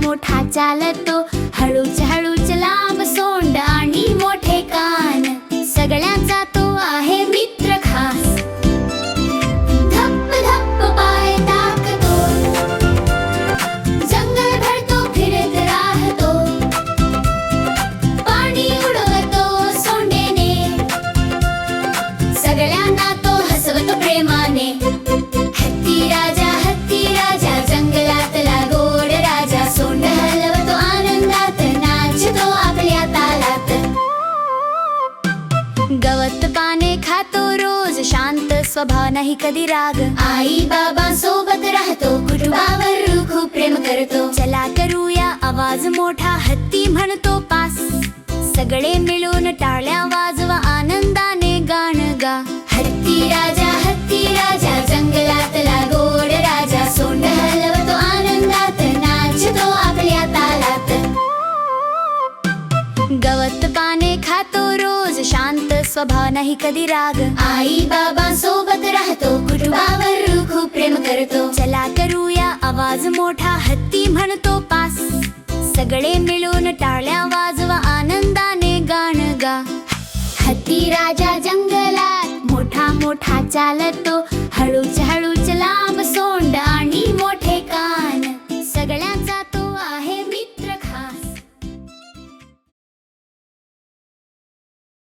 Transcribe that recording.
मोठा चालतो, हळूच हळूच लांब सोंड आणि मोठे कान, सगळ्यांचा तो आहे मित्र खास. धप्प धप्प पाय टाकतो, जंगल भरतो फिरत राहतो, पाणी उडवतो सोंडेने, सगळ्यांना तो हसवतो प्रेमाने. हत्ती राजा जंगलातला गोड राजा, सोंड हलवतो आनंदात, नाचतो आपल्या तालात. गवत पाने खातो रोज, शांत स्वभाव नाही कधी राग, आई बाबा सोबत राहतो, कुटुंबावर खूप प्रेम करतो. चला करूया आवाज मोठा, हत्ती म्हणतो पास, सगळे मिळून टाळ्या वाजवा, आनंदाने गाण गा. हत्ती राजा जंगलातला गोड राजा, सोंड हलवतो आनंदात, नाचतो आपल्या तालात. गवत पाने खातो रोज, शांत स्वभाव नाही कधी राग, आई बाबा सोबत राहतो, कुटुंबावर खूप प्रेम करतो. चला करूया आवाज मोठा, हत्ती म्हणतो पास, सगळे मिळून टाळ्या वाजवा, आनंदाने गाण गा. हत्ती राजा जंगलात मोठा मोठा चालतो, हळूच हळू